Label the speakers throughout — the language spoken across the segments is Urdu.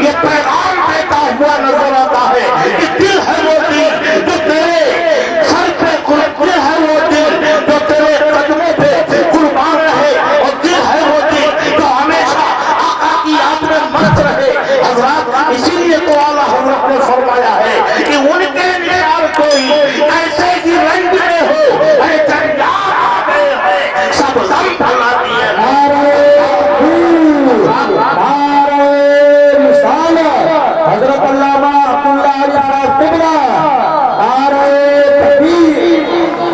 Speaker 1: یہ پیغام دیتا ہوا نظر آتا ہے کہ دل ہے وہ دل جو تیرے سر پہ دل ہے وہ دل جو تیرے قدموں پہ قربان رہے، اور دل ہے وہ دل جو ہمیشہ آقا کی یاد میں مست رہے۔ حضرات اسی لیے تو اعلیٰ حضرت نے فرمایا ہے کہ ان کے نثار کوئی ایسے ہی رنگ میں ہو، اے جنگار آ گئے ہیں سب غم بھلا دیے۔
Speaker 2: حضرت علامہ عبداللہ علی صاحب قبلہ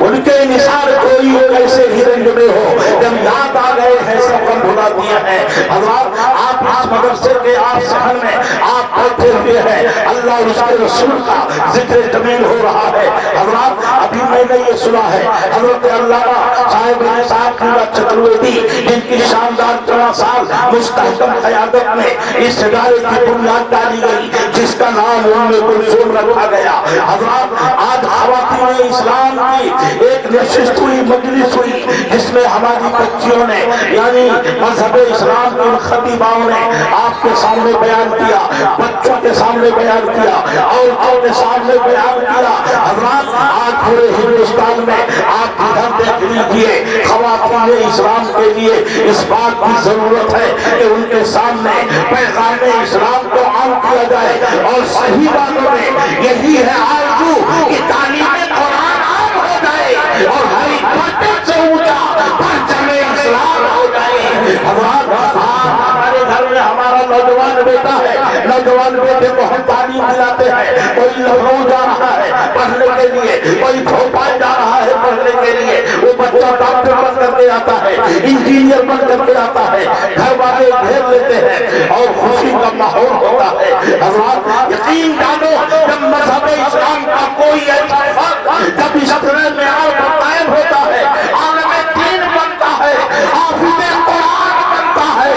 Speaker 1: ان کے نثار کوئی ایسے ہی رنگ میں ہو، جب یاد آ گئے ہیں سب غم بھلا دیے ہیں۔ حضرات آپ اس مدرسے کے آپ صحن میں آپ بیٹھے ہوئے ہیں، اللہ اور اس کے رسول کا ذکر جمیل ہو رہا ہے۔ حضرات ابھی میں نے یہ سنا ہے حضرت علامہ صاحب صاحب چترویدی جن کی شاندار 14 سال مستحکم قیادت میں اس ادارے کی بنیاد ڈالی گئی، جس کا نام ام کلثوم رکھا گیا۔ حضرات آج خواتین اسلام کی ایک نشست ہوئی مجلس ہوئی جس میں ہماری بچیوں نے یعنی مذہب اسلام کے خطیباؤں نے آپ کے سامنے بیان کیا، بچوں کے سامنے بیان کیا، عورتوں کے سامنے بیان کیا۔ حضرات آج پورے ہندوستان میں آپ ادھر دیکھ لیجئے، خواتین اسلام کے لیے اس بات کی ضرورت ہے کہ ان کے سامنے پیغام اسلام کو عام کیا جائے، اور صحیح باتوں میں یہی ہے آرزو کہ تعلیم قرآن عام ہو جائے اور ہر باتوں سے اونچا پرچم اسلام ہو جائے۔ حضرات ہمارے گھر میں ہمارا نوجوان بیٹا ہے، نوجوان بیٹے کو ہم تعلیم دلاتے ہیں، کوئی لکھنؤ جا رہا ہے پڑھنے کے لیے، کوئی بھوپال جا رہا ہے پڑھنے کے لیے، وہ بچہ ڈاکٹر بن کر کے آتا ہے، انجینئر بن کر کے آتا ہے، گھر والے گھیر لیتے ہیں اور خوشی کا ماحول ہوتا ہے۔ حضرات یقین جانو جب مذہب اسلام کا کوئی ایسا فرد جب اس طرح معیار پر قائم ہوتا ہے، عالم دین بنتا ہے، حافظ قرآن بنتا ہے،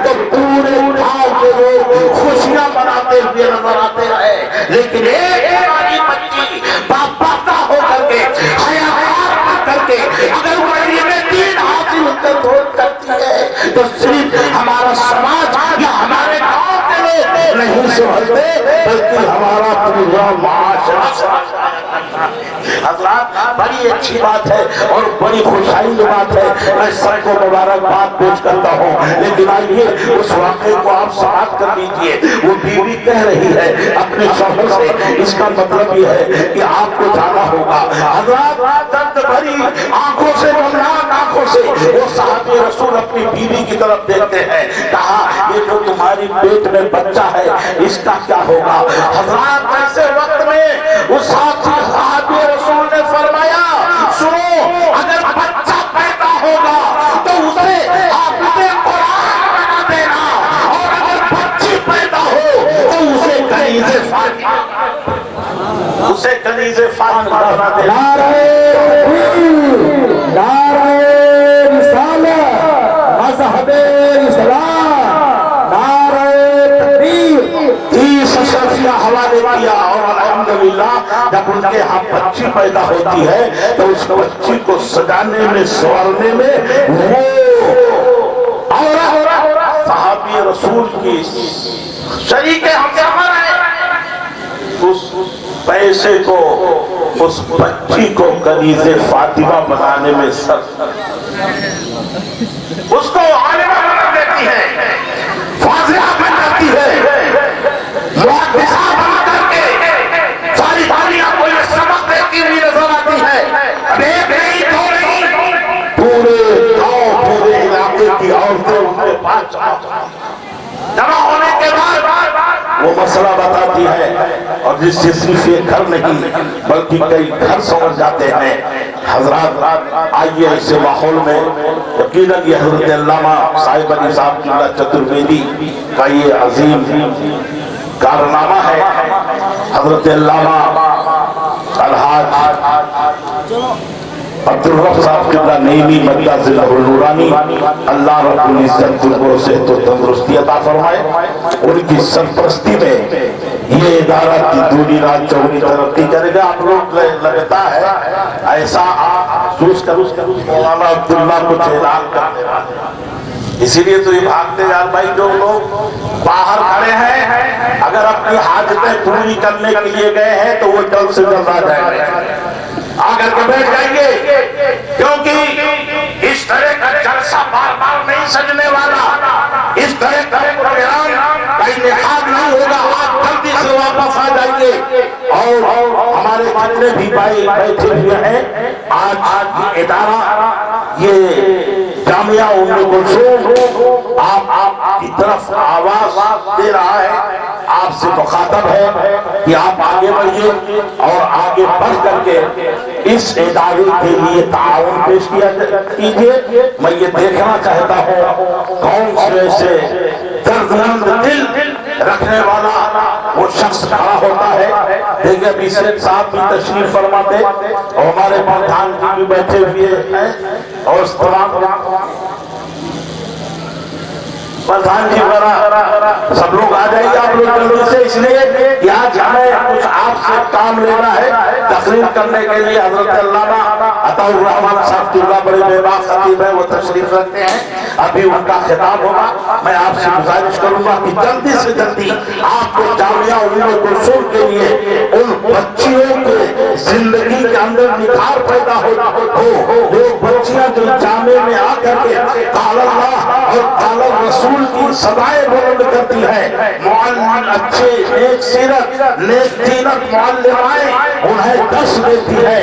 Speaker 1: تو پورے گاؤں کے لوگ خوشیاں مناتے ہوئے نظر آتے ہیں۔ لیکن ایک ہماری بچی باپاتا ہو کر کے حیاء کر کے اگر وہ علم دین حاصل کرتی ہے تو صرف ہمارا سماج یا ہمارے گاؤں کے لوگ نہیں سمجھتے بلکہ ہمارا پورا معاشرہ۔ حضرات بڑی اچھی بات ہے اور بڑی خوشحالی بات ہے، میں سب کو مبارکباد پیش کرتا ہوں، لیکن آئیے اس واقعے کو آپ سماعت کر لیجئے۔ وہ بیوی کہہ رہی ہے اپنے شوہر سے، اس کا مطلب یہ ہے کہ آپ کو جانا ہوگا۔ حضرات درد بھری آنکھوں سے غمناک آنکھوں سے وہ صحابی رسول اپنی بیوی کی طرف دیکھتے ہیں، کہا یہ جو تمہاری پیٹ میں بچہ ہے اس کا کیا ہوگا؟ حضرات ایسے وقت میں اس صحابی رسول نے فرمایا سنو، اگر بچہ پیدا ہوگا تو اسے حافظ قرآن بنا دینا، اور اگر بچی پیدا ہو تو اسے کنیز فاطمہ بنا دینا۔
Speaker 2: نعرہ رسالت، مذہب اسلام، نعرہ تکبیر،
Speaker 1: 30 اشرف کا حوالے کیا، اور الحمدللہ جب ان کے ہاں بچی پیدا ہوتی ہے تو اس بچی کو سجانے میں سوارنے میں وہ عورت صحابی رسول کی شریک ہمسفر ہے، اس پیسے کو اس بچی کو کنیز فاطمہ بنانے میں سب اس کو عالمہ بنا دیتی ہے، فاضلہ بن جاتی ہے، محدثہ بنا کر کے ساری دنیا کو یہ سبق دیتی ہوئی نظر آتی ہے۔ اب ایک نہیں دو نہیں، پورے گاؤں پورے علاقے کی عورتیں ان کے پاس جمع ہونے کے بعد وہ مسئلہ بتاتی ہے، اور جس سے صرف یہ گھر نہیں بلکہ کئی گھر سمجھ جاتے ہیں۔ حضرات آئیے ایسے ماحول میں یقیناً یہ حضرت علامہ صاحب علی صاحب چترویدی کا یہ عظیم کارنامہ ہے۔ حضرت علامہ الحاج عبدالرب صاحب قبلہ نعیمی مدہ ذلہ النورانی، اللہ رب العزت ان کو صحت و تندرستی عطا فرمائے۔ ان کی سرپرستی میں یہ ادارہ کی دوری رات چوری ترقی کرے گا۔ آپ لوگ لگتا ہے ایسا محسوس کرو مولانا عبداللہ کچھ اعلان کرنے والے، اسی لیے تو یہ بھاگتے یار بھائی جو لوگ باہر کھڑے ہیں کی حاجتیں پوری کرنے کے لیے گئے ہیں تو وہ جلد سے جلد آ جائیں گے، آ کر کے بیٹھ جائیں گے، کیونکہ اس طرح کا جلسہ بار بار نہیں سجنے والا، اس طرح کا پروگرام کا انعقاد نہیں ہوگا، آپ جلدی سے واپس آ جائیے۔ اور ہمارے جتنے بھی بھائی بیٹھے ہوئے ہیں، آج ادارہ یہ جامعہ ام کلثوم آپ کی طرف آواز دے رہا ہے، آپ سے مخاطب ہے کہ آپ آگے بڑھیے اور آگے بڑھ کر کے اس ادارے کے لیے تعاون پیش کیجیے۔ میں یہ دیکھنا چاہتا ہوں کون سے دردمند دل رکھنے والا وہ شخص کھڑا ہوتا ہے۔ دیکھیں ابھی شیخ صاحب بھی تشریف فرماتے اور ہمارے پردھان جی بھی بیٹھے ہوئے ہیں، اور اس تمام پردھان جی وغیرہ سب لوگ آ جائیں گے آپ لوگ جلدی سے، اس لیے کہ آج ہمیں کچھ آپ سے کام لینا ہے۔ تقریر کرنے کے لیے حضرت علامہ عطا الرحمن صاحب کی اللہ بڑے بے باک خطیب ہے، وہ تشریف رکھتے ہیں، ابھی ان کا خطاب ہوگا۔ میں آپ سے گزارش کروں گا کہ جلدی سے جلدی آپ کو جامعہ ام کلثوم کے لیے ان بچیوں کے زندگی کے اندر نکھار پیدا ہو، وہ بچیاں جو جامعہ میں آ کر کے قال اللہ اور قال رسول کی صدائیں بلند کرتی ہے، معلم اچھے نیک سیرت نیک دینت معلمائیں انہیں دس دیتی ہے،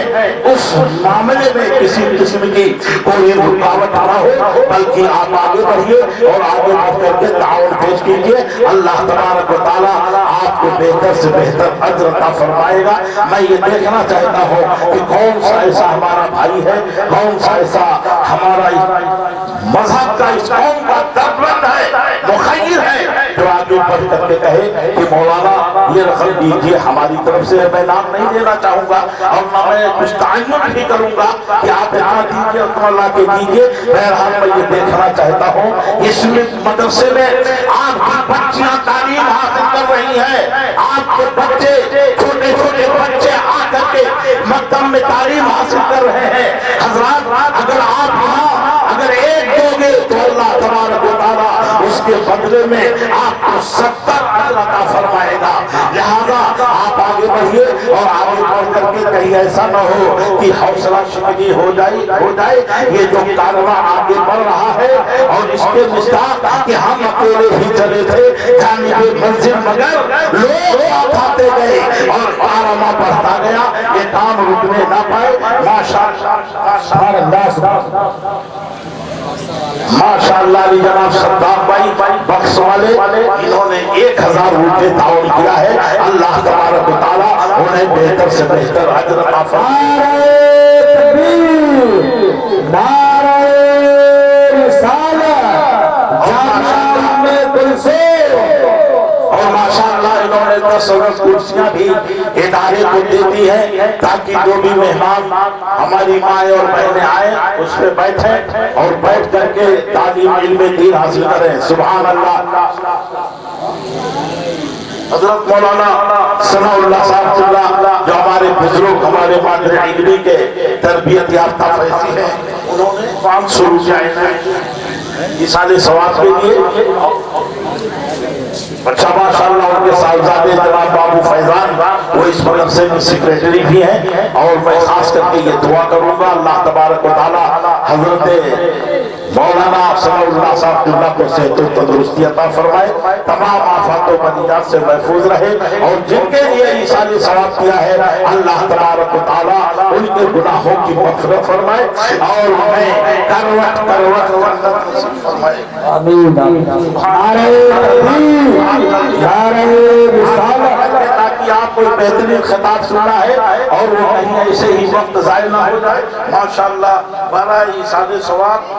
Speaker 1: اس معاملے میں کسی قسم کی کوئی رکاوٹ نہ ہو، بلکہ آپ آگے بڑھیے اور آگے بڑھ کر کے تعاون پیش کیجیے۔ اللہ تبارک و تعالیٰ آپ کو بہتر سے بہتر اجر عطا فرمائے گا۔ میں یہ دیکھنا چاہتا ہوں کہ کون سا ایسا ہمارا بھائی ہے، کون سا ایسا ہمارا مذہب کا اس قوم کا دردمند ہے، مخیر ہے، جو آگے بڑھ کر کے کہے کہ مولانا یہ رقم دیجیے ہماری طرف سے، میں نام نہیں دینا چاہوں گا اور نہ میں کچھ تعین بھی کروں گا کہ آپ اتنا دیجیے اتنا لا کے دیجیے۔ بہرحال میں یہ دیکھنا چاہتا ہوں اس مدرسے میں آپ کی بچیاں تعلیم حاصل کر رہی ہیں، آپ کے بچے چھوٹے چھوٹے بچے آ کر کے مکتب میں تعلیم حاصل کر رہے ہیں۔ حضرات اگر آپ یہاں اگر ایک دو گے تو اللہ تبارک و تعالیٰ اس کے بدلے میں آپ کو 70 اجر عطا فرمائے گا۔ لہذا آپ آگے بڑھیے اور آگے بڑھ کر کے کہیں ایسا نہ ہو کہ حوصلہ شکنی ہو جائے۔ یہ جو کارواں آگے بڑھ رہا ہے اور اس کے مصداق کہ ہم اکیلے ہی چلے تھے جانب منزل مگر لوگ ساتھ آتے گئے اور کارواں بڑھتا گیا، یہ کام رکنے نہ پائے۔ ماشاءاللہ علی جناب صداق بھائی بخش والے، انہوں نے 1000 روپے تعاون کیا ہے، اللہ تبارک و تعالیٰ انہیں بہتر سے بہتر اجر عطا فرمائے۔
Speaker 2: نعرہ رسالت جامعہ ام کلثوم،
Speaker 1: اور ماشاءاللہ انہوں نے 10 کرسیاں بھی ادارے کو دیتی ہیں تاکہ جو بھی مہمان ہماری مائیں اور بہنیں آئیں اس پہ بیٹھیں اور بیٹھ کر کے تعلیم علم دین حاصل کریں۔ سبحان اللہ۔ حضرت مولانا ثناء اللہ صاحب جو ہمارے بزرگ ہمارے مادر علمی کے تربیت یافتہ فیضی ہیں، انہوں نے 500 روپے ایصال ثواب کے لیے، اچھا ماشاءاللہ ان کے صاحبزادے جناب بابو فیضان وہ اس مدرسے میں سیکریٹری بھی ہیں، اور میں خاص کر کے یہ دعا کروں گا اللہ تبارک و تعالیٰ حضرت مولانا ثناء اللہ صاحب اللہ کو صحت و تندرستی عطا فرمائے، تمام آفات و بلیات سے محفوظ رہے، اور جن کے لیے ایصال ثواب کیا ہے اللہ تبارک و تعالیٰ ان کے گناہوں کی مغفرت فرمائے اور ہمیں کروٹ فرمائے۔
Speaker 2: آمین۔ نعرہ نعرہ رسالت،
Speaker 1: تاکہ آپ کو بہترین خطاب سنا ہے اور وہ کہیں ایسے ہی وقت ضائع نہ ہو جائے۔ ماشاءاللہ برائے ایصال ثواب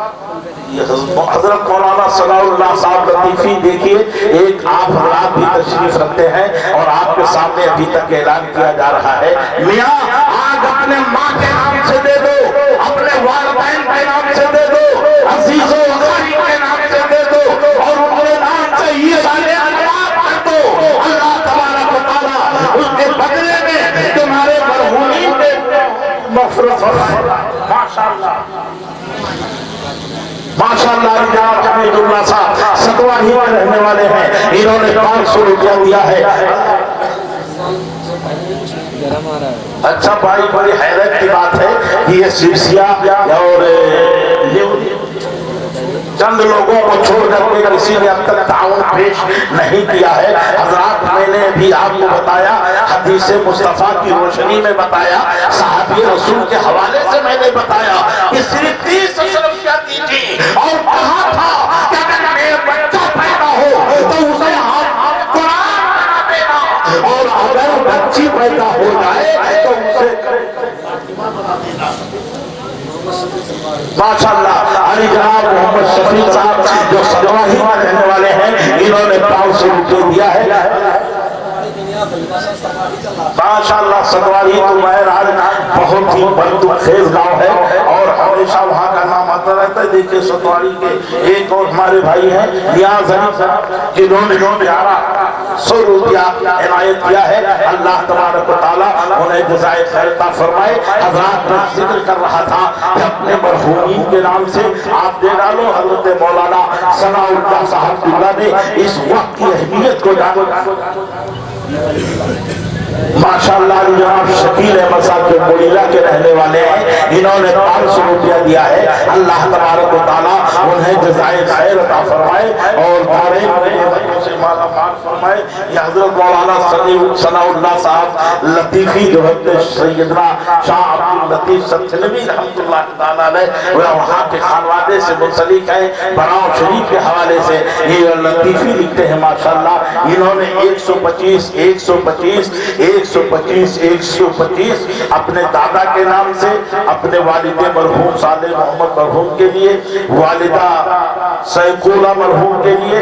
Speaker 1: حضرت مولانا ثناء اللہ صاحب لطیفی دیکھیے، ایک آپ حضرات بھی تشریف رکھتے ہیں اور آپ کے سامنے ابھی تک اعلان کیا جا رہا ہے، میاں آج اپنے ماں کے نام سے دے دو، اپنے والدین کے نام سے دے دو، عزیز و غریب کے نام سے دے دو، اور اپنے نام سے یہ سارے اللہ کر دو۔ اللہ تبارک و تعالیٰ اس کے بدلے میں تمہارے مرحومین کے مغفرت فرمائے۔ ماشاءاللہ ماشاءاللہ جناب حمید اللہ صاحب ستوان ہی میں رہنے والے ہیں، انہوں نے 500 روپیہ دیا ہے۔ اچھا بھائی، بڑی حیرت کی بات ہے کہ یہ سرسیا اور چند لوگوں کو چھوڑ کر کے کسی نے اب تک تعاون پیش نہیں کیا ہے۔ حضرات میں نے بھی آپ کو بتایا، حدیث مصطفیٰ کی روشنی میں بتایا، صحابی رسول کے حوالے سے میں نے بتایا کہ صرف 30 اشرفیہ دی تھی اور کہا تھا کہ اگر میرا بچہ پیدا ہو تو اسے ہم قرآن بنا دینا، اور اگر بچی پیدا ہو جائے تو اسے فاطمہ بنا دینا۔ ماشاءاللہ علی جناب محمد شفیق صاحب جو سدواہی میں رہنے والے ہیں، انہوں نے 500 روپے دیا ہے۔ ماشاءاللہ سدواہی تو بہرحال بہت ہی بردخیز گاؤں ہے اور ہمیشہ وہاں کا نام آتا رہتا ہے۔ دیکھیں سدواہی کے ایک اور ہمارے بھائی ہیں نیاز علی صاحب، جنہوں نے 100 روپیہ عنایت کیا ہے۔ اللہ تبارک و تعالیٰ انہیں جزائے خیر عطا فرمائے۔ حضرات میں ذکر کر رہا تھا کہ اپنے مرحومین کے نام سے آپ دے ڈالو۔ حضرت مولانا ثناء اللہ صاحب اللہ نے اس وقت کی اہمیت کو جانو۔ ماشاءاللہ جناب شکیل احمد صاحب کے مولیلا کے رہنے والے ہیں، انہوں نے 500 روپیہ دیا ہے۔ اللہ تبارک و تعالیٰ انہیں جزائے خیر عطا فرمائے اور دارین سے مالا مال فرمائے۔ یہ حضرت مولانا ثناء اللہ صاحب لطیفی جو ہے سیدنا شاہ عبداللطیف ستھنوی رحمت اللہ تعالیٰ علیہ، وہ وہاں کے خانوادے سے منسلک ہیں۔ بناؤ شریف کے حوالے سے یہ لطیفی لکھتے ہیں ماشاءاللہ۔ انہوں نے 125 اپنے دادا کے نام سے، اپنے والد مرحوم صالح محمد مرحوم کے لیے، والدہ سیکولہ مرحوم کے لیے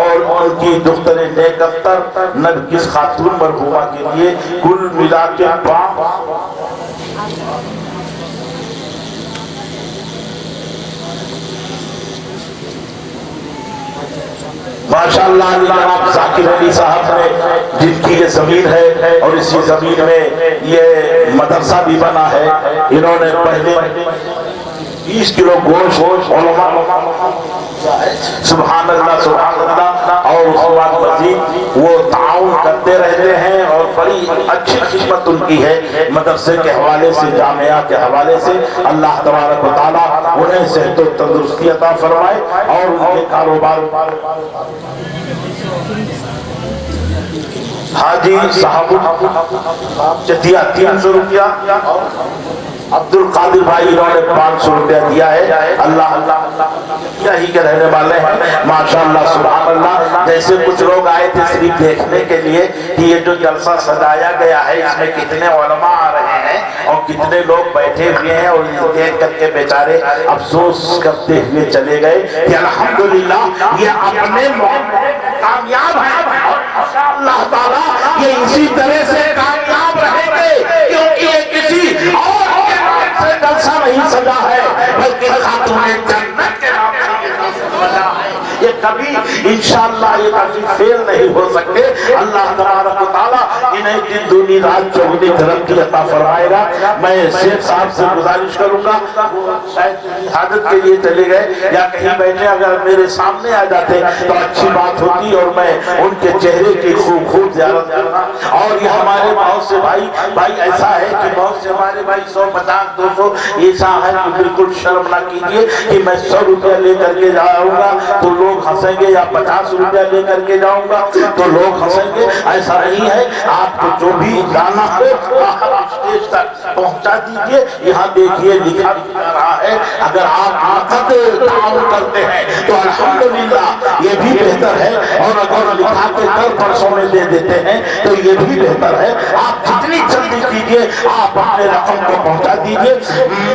Speaker 1: اور ان کی دختر نیک اختر نرگس خاتون مرحومہ کے لیے کل ملا کے ماشاءاللہ جناب ذاکر علی صاحب نے، جن کی یہ زمین ہے اور اسی زمین میں یہ مدرسہ بھی بنا ہے، انہوں نے پہلے 20 کلو گوشت علماء سبحان اللہ اور اس بعد مزید وہ تعاون کرتے رہتے ہیں اور بڑی اچھی خدمت ان کی ہے مدرسے کے حوالے سے، جامعہ کے حوالے سے۔ اللہ تبارک و تعالیٰ انہیں صحت و تندرستی عطا فرمائے اور ان کے کاروبار۔ حاجی صاحب چتیا 300 روپیہ، عبد القادر بھائی انہوں نے 500 روپیہ دیا ہے۔ اللہ یہی کے رہنے والے ہیں ماشاءاللہ سبحان اللہ۔ جیسے کچھ لوگ آئے تھے صرف دیکھنے کے لیے کہ یہ جو جلسہ سجایا گیا ہے اس میں کتنے علماء آ رہے ہیں اور کتنے لوگ بیٹھے ہوئے ہیں، اور یہ دیکھ کر کے بیچارے افسوس کرتے ہوئے چلے گئے کہ الحمدللہ یہ اپنے کامیاب ہیں اور اللہ تعالیٰ یہ اسی طرح سے کامیاب رہیں گے، کیونکہ یہ کسی اور سے جلسہ نہیں سجا ہے بلکہ خاتون جنت کے نام سے یہ جلسہ سجا ہے۔ یہ کبھی انشاءاللہ یہ کبھی فیل نہیں ہو سکتے۔ اللہ تبارک و تعالیٰ انہیں دن دنی رات چوگنی ترقی عطا فرمائے گا۔ میں شیخ صاحب سے گزارش کروں گا، وہ شاید حاجت کے لیے چلے گئے یا کہیں بیٹھے، اگر میرے سامنے آ جاتے تو اچھی بات ہوتی اور میں ان کے چہرے کی خوب زیارت کرنا۔ اور یہ ہمارے بہت سے بھائی ایسا ہے کہ بہت سے ہمارے بھائی 150 200 ایسا ہے کہ بالکل شرم نہ کیجیے کہ میں 100 روپیہ لے کر کے جاؤں گا تو لوگ ہنسیں گے، یا 50 روپیہ لے کر کے جاؤں گا تو لوگ ہنسیں گے۔ ایسا نہیں ہے، آپ کو جو بھی جانا ہو اسٹیج تک پہنچا دیجئے۔ یہاں دیکھیے لکھا جا رہا ہے، اگر آپ نقد تعاون کرتے ہیں تو الحمدللہ یہ بھی بہتر ہے، اور اگر لکھا کے کل پرسوں میں دے دیتے ہیں تو یہ بھی بہتر ہے۔ آپ جتنی جلدی کیجئے آپ اپنے رقم کو پہنچا دیجئے۔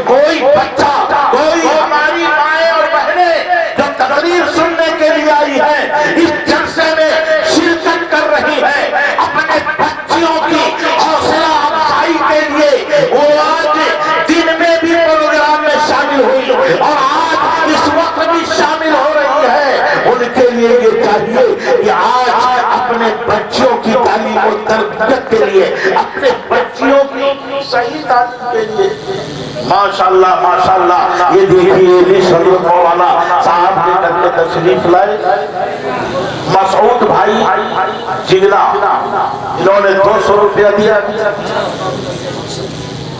Speaker 1: کوئی بچہ، کوئی ہماری مائیں اور بہنیں جو تقریر سننے کے لیے آئی ہے، اس جلسے میں شرکت کر رہی ہے، اپنے بچیوں کی حوصلہ افزائی کے لیے وہ آج دن میں بھی پروگرام میں شامل ہوئی اور آج اس وقت بھی شامل ہو رہی ہے۔ ان کے لیے یہ چاہیے کہ آج اپنے بچیوں کی تعلیم و تربیت کے لیے، اپنے بچیوں کی صحیح تعلیم کے لیے ماشاءاللہ ماشاءاللہ یہ دیکھیے حضرت مولانا صاحب نے کر کے تشریف لائے۔ مسعود بھائی جگنا انہوں نے 200 روپیہ دیا۔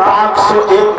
Speaker 1: 501,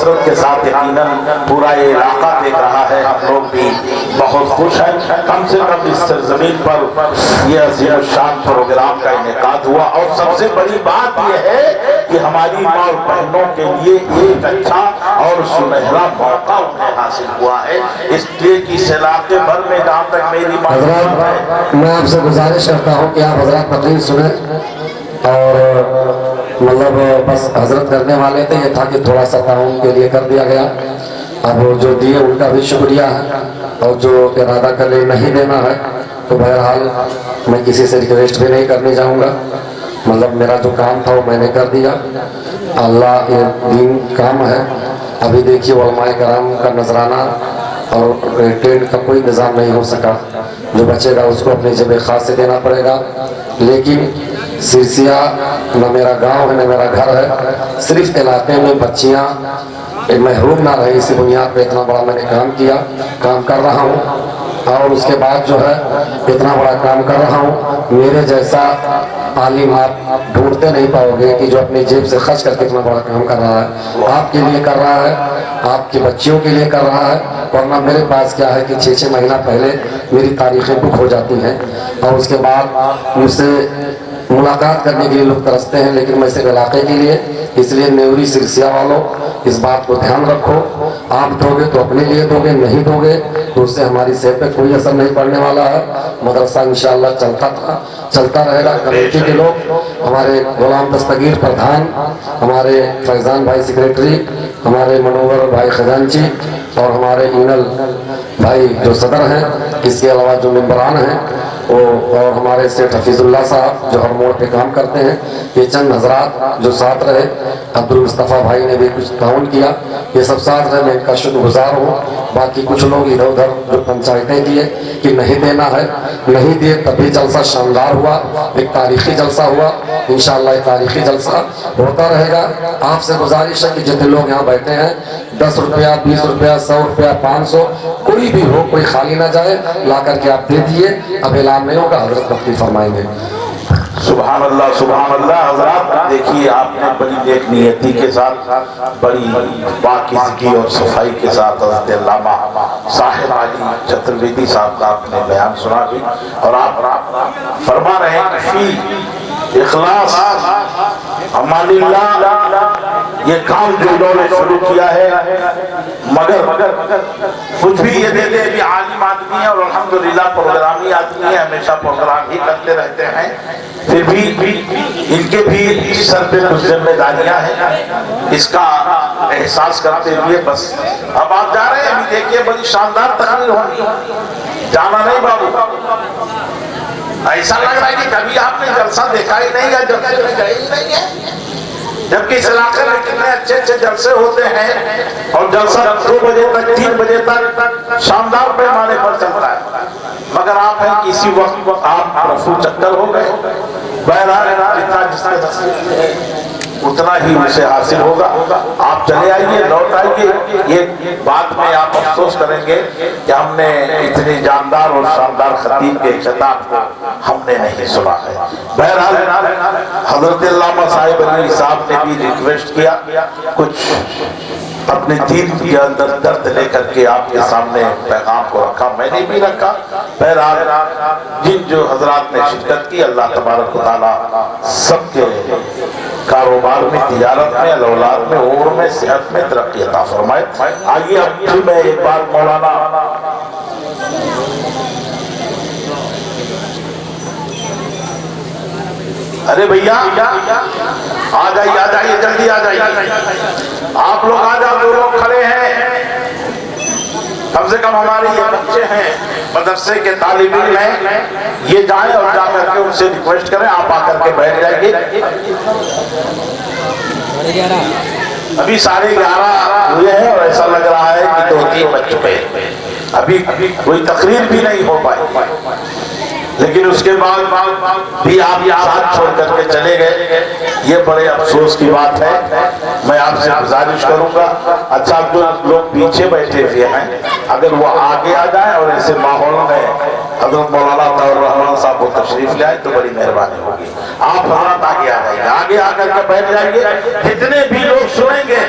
Speaker 1: کثرت کے ساتھ یقیناً پورا یہ علاقہ دیکھ رہا ہے، ہم لوگ بھی بہت خوش ہیں۔ کم سے کم اس سرزمین پر یہ عظیم الشان پروگرام کا انعقاد ہوا، اور سب سے بڑی بات یہ ہے کہ ہماری ماں اور بہنوں کے لیے ایک اچھا اور سنہرا موقع انہیں حاصل ہوا ہے، اس لیے کہ اس علاقے بھر میں جہاں تک میری معلومات ہے،
Speaker 3: حضرات میں آپ سے گزارش کرتا ہوں کہ آپ حضرات تقریر سنیں، اور مطلب بس حضرت کرنے والے تھے، یہ تھا کہ تھوڑا سا تعاون کے لیے کر دیا گیا، اب جو دیے ان کا بھی شکریہ ہے، اور جو ارادہ کر لے نہیں دینا ہے تو بہرحال میں کسی سے ریکویسٹ بھی نہیں کرنے جاؤں گا، مطلب میرا جو کام تھا وہ میں نے کر دیا، اللہ یہ دین کام ہے۔ ابھی دیکھیے علماء کرام کا نذرانہ اور ٹینٹ کا کوئی نظام نہیں ہو سکا، جو بچے گا اس کو اپنی جیب خاص سے دینا پڑے گا، لیکن سرسیہ نہ میرا گاؤں ہے نہ میرا گھر ہے، صرف علاقے میں بچیاں محروم نہ رہے، اسی بنیاد پہ اتنا بڑا میں نے کام کر رہا ہوں، اور اس کے بعد جو ہے اتنا بڑا کام کر رہا ہوں، میرے جیسا عالم آپ ڈھونڈتے نہیں پاؤ گے کہ جو اپنی جیب سے خرچ کر کے اتنا بڑا کام کر رہا ہے، آپ کے لیے کر رہا ہے، آپ کی بچیوں کے لیے کر رہا ہے، ورنہ میرے پاس کیا ہے کہ 6 مہینہ پہلے میری تاریخیں بک ہو جاتی ہیں، اور اس کے بعد مجھ سے ملاقات کرنے کے لیے لوگ ترستے ہیں، لیکن میں صرف علاقے کے لیے، اس لیے نیوری سرسیہ والوں اس بات کو دھیان رکھو، آپ دو گے تو اپنے لیے دو گے، نہیں دو گے تو اس سے ہماری صحت پہ کوئی اثر نہیں پڑنے والا ہے۔ مدرسہ انشاءاللہ چلتا رہے گا، کمیٹی کے لوگ، ہمارے غلام دستگیر پردھان، ہمارے فیضان بھائی سیکریٹری، ہمارے منور بھائی خزانچی، اور ہمارے اینل بھائی جو صدر ہیں، اس کے علاوہ جو ممبران ہیں اور ہمارے سیٹھ حفیظ اللہ صاحب جو ہر موڑ پہ کام کرتے ہیں، یہ چند حضرات جو ساتھ رہے، عبدالمصطفیٰ بھائی نے بھی کچھ تعاون کیا، یہ سب ساتھ رہے، میں ان کا شکر گزار ہوں۔ باقی کچھ لوگ ادھر ادھر جو پنچایتیں دیے کہ نہیں دینا ہے، نہیں دیے تب بھی جلسہ شاندار ہوا، ایک تاریخی جلسہ ہوا، انشاءاللہ یہ تاریخی جلسہ ہوتا رہے گا۔ آپ سے گزارش ہے کہ جتنے لوگ یہاں بیٹھے ہیں، 10 روپیہ 20 روپیہ 100 روپیہ 500 کوئی بھی ہو، کوئی خالی نہ جائے، لا کر کے آپ دے دیے، اب اعلان نہیں ہوگا، حضرت مفتی فرمائیں گے۔
Speaker 1: سبحان اللہ سبحان اللہ۔ حضرات دیکھیے آپ نے بڑی نیک نیتی کے ساتھ، بڑی پاکیزگی اور صفائی کے ساتھ حضرت علامہ صاحب علی چترویدی صاحب کا آپ نے بیان سنا بھی، اور آپ فرما رہے ہیں کہ فی اخلاص امان اللہ یہ کام جو انہوں نے شروع کیا ہے، مگر کچھ بھی یہ دے دے بھی عالم آدمی ہے اور الحمدللہ پروگرامی آدمی ہے، ہمیشہ پروگرام ہی کرتے رہتے ہیں، پھر بھی ان کے بھی سر پہ کچھ ذمہ داریاں ہیں، اس کا احساس کرتے ہوئے بس اب آپ جا رہے ہیں، ابھی دیکھیے بڑی شاندار تقریر ہونی، جانا نہیں بابو، ایسا لگ رہا ہے کہ کبھی آپ نے جلسہ دیکھا ہی نہیں ہے، جلسے میں گئے ہی نہیں ہے، جبکہ اس علاقے میں کتنے اچھے اچھے جلسے ہوتے ہیں، اور جلسہ 2 بجے تک 3 بجے تک شاندار پیمانے پر چلتا ہے، مگر آپ ہیں کہ اسی وقت آپ رفو چکر ہو گئے، بہرحال جتنا جس نے نصیب ہے اتنا ہی اسے حاصل ہوگا، آپ چلے آئیے، لوٹ آئیے، یہ بات میں آپ افسوس کریں گے کہ ہم نے اتنی جاندار اور شاندار خطیب کے خطاب کو ہم نے نہیں سنا ہے۔ بہرحال حضرت علامہ صاحب علی صاحب نے بھی ریکویسٹ کیا، کچھ اپنے دین کے اندر درد لے کر کے آپ کے سامنے پیغام کو رکھا، میں نے بھی رکھا۔ بہرحال جن جو حضرات نے شرکت کی، اللہ تبارک و تعالیٰ سب کے کاروبار میں، تجارت میں، اولاد میں، عمر میں، صحت میں ترقی عطا فرمائے۔ آئیے اب پھر میں ایک بار مولانا ارے بھیا آ جائیے جلدی آ جائیے، آپ لوگ آ جاؤ، جو لوگ کھڑے ہیں کم سے کم ہمارے یہ بچے ہیں، مدرسے کے طالب علم ہیں، یہ جائیں اور جا کر کے ان سے ریکویسٹ کریں، آپ آ کر کے بیٹھ جائیے۔ ابھی 11:30 ہوئے ہیں اور ایسا لگ رہا ہے کہ 2-3 بج چکے ہیں، ابھی کوئی تقریر بھی نہیں ہو پائی، لیکن اس کے بعد بھی آپ ساتھ چھوڑ کر کے چلے گئے، یہ بڑے افسوس کی بات ہے۔ میں آپ سے گزارش کروں گا، اچھا جو لوگ پیچھے بیٹھے ہوئے ہیں اگر وہ آگے آ جائیں اور ایسے ماحول میں حضرت مولانا طاہر الرحمن صاحب کو تشریف لے آئیں تو بڑی مہربانی ہوگی۔ آپ حضرات آگے آ جائیے، آگے آ کر کے بیٹھ جائیے، جتنے بھی لوگ سنیں گے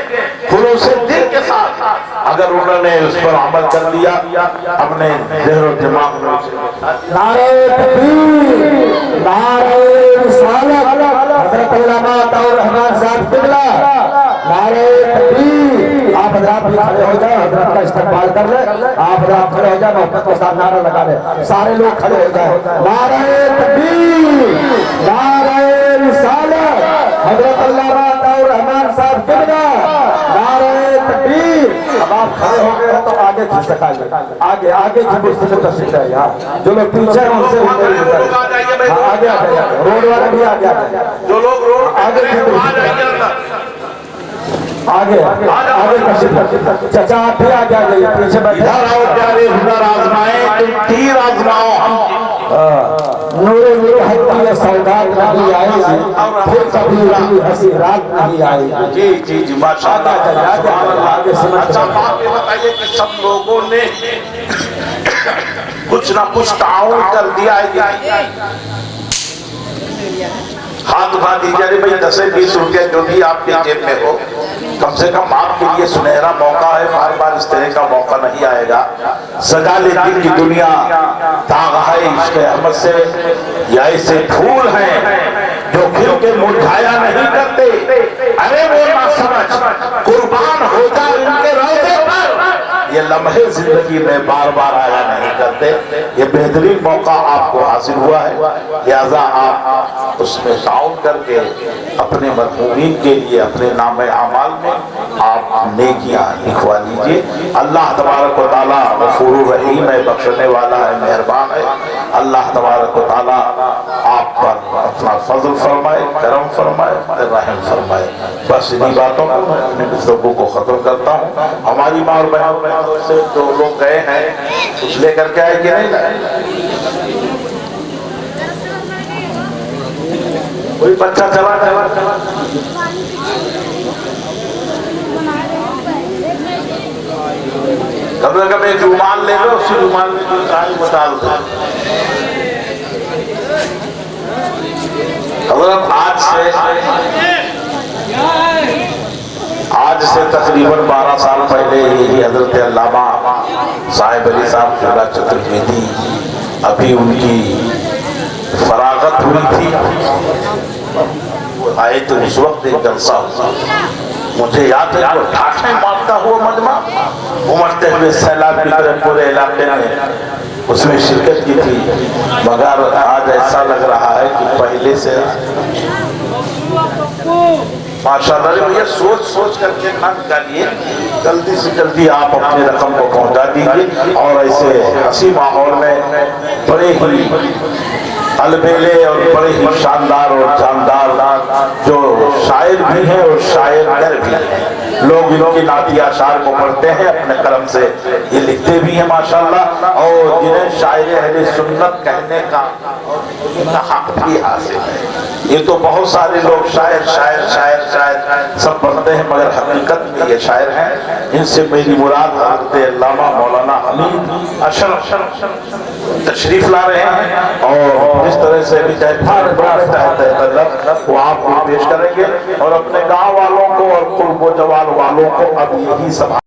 Speaker 1: خلوص دل اگر انہوں نے اس پر عمل کر لیا اپنے ذہن و دماغ میں
Speaker 2: نعرہ تکبیر، نعرہ رسالت، حضرت علامہ عطاء الرحمن صاحب قبلہ، نعرہ تکبیر۔ آپ حضرات بھی کھڑے ہو جائیں، حضرت کا استقبال کر لیں، آپ حضرات کھڑے ہو جائیں، محبت کے ساتھ نعرہ لگا لیں، سارے لوگ کھڑے ہو جائیں۔ نعرہ تکبیر، نعرہ رسالت، حضرت علامہ عطاء الرحمن صاحب قبلہ، نعرہ تکبیر۔ اب آپ کھڑے ہو گئے ہیں تو آگے کھینچ سکائیے، آگے آگے کی مستقل تشریف ہے یہاں، جو لوگ پیچھے ہیں ان سے آگے آ جائے، روڈ والے بھی آگے آ جائے،
Speaker 1: جو لوگ روڈ
Speaker 2: آگے آگے آگے تشریف، چچا آپ بھی آگے آ جائیے، پیچھے بیٹھے
Speaker 1: ادھر آؤ پیارے ہنر آزمائیں تم تیر آزماؤ
Speaker 2: نور نور حق کی سوگات نہیں آئے گی، پھر کبھی اتنی ہنسی رات نہیں آئے گی۔
Speaker 1: جی جی جی ماشاءاللہ
Speaker 2: آگے سمجھ
Speaker 1: اچھا بات یہ بتائیے کہ سب لوگوں نے کچھ نہ کچھ تعاون کر دیا ہے، ہاتھ اٹھا دیجیے ارے بھائی 10-20 روپیہ جو بھی آپ کے جیب میں ہو، کم سے کم آپ کے لیے سنہرا موقع ہے، بار بار اس طرح کا موقع نہیں آئے گا۔ سجالے دل کی دنیا داغ ہے عشق احمد سے، یا ایسے پھول ہیں جو کھل کے مرجھایا نہیں کرتے، ارے وہ نہ سمجھ قربان ہو جا ان کے روضے پر، یہ لمحے زندگی میں بار بار آیا نہیں کرتے۔ یہ بہترین موقع آپ کو حاصل ہوا ہے، لہذا آپ اس میں تعاون کر کے اپنے مرحومین کے لیے اپنے نام اعمال میں آپ نیکیاں لکھوا لیجئے۔ اللہ تبارک و تعالیٰ غفور الرحیم ہے، بخشنے والا ہے، مہربان ہے۔ اللہ تبارک و تعالیٰ آپ پر اپنا فضل فرمائے، کرم فرمائے، رحم فرمائے۔ بس انہی باتوں کو میں اپنے گفتگو کو ختم کرتا ہوں۔ ہماری ماں اور بہنوں سے جو لوگ گئے ہیں کچھ لے کر کے آئے کہ نہیں لائے؟ کوئی بچہ چلا کم سے کم ایک رومال لے لو، اسی رومال میں جو کہانی بتا دو۔ حضرت آج سے تقریباً 12 سال پہلے یہی حضرت علامہ صاحب علی صاحب قبلہ چترویدی ابھی ان کی فراغت ہوئی تھی، آئے تو اس وقت ایک جلسہ ہوا، مجھے یاد ہے وہ ٹھاٹھیں مارتا ہوا مجمع امڑتے ہوئے سیلاب کی طرح پورے علاقے میں اس میں شرکت کی تھی، مگر آج ایسا لگ رہا ہے کہ پہلے سے ماشاءاللہ یہ سوچ کر کے نہ نکالیے، جلدی سے جلدی آپ اپنی رقم کو پہنچا دیجیے، اور ایسے ہنسی ماحول میں بڑے ہی البیلے اور بڑے ہی شاندار اور جاندار جو شاعر بھی ہیں اور شاعر گر بھی ہیں، لوگ ان کی نعتیہ اشعار کو پڑھتے ہیں، اپنے قلم سے یہ لکھتے بھی ہیں ماشاءاللہ، اور جنہیں شاعر اہل سنت کہنے کا حق بھی حاصل ہے۔ یہ تو بہت سارے لوگ شاعر سب پڑھتے ہیں، مگر حقیقت میں یہ شاعر ہیں۔ ان سے میری مراد حضرت علامہ مولانا حمید اشرف تشریف لا رہے ہیں، اور اس طرح سے بھی وہ آپ کو پیش کریں گے، اور اپنے گاؤں والوں کو اور قرب و جوال والوں کو اب یہی سب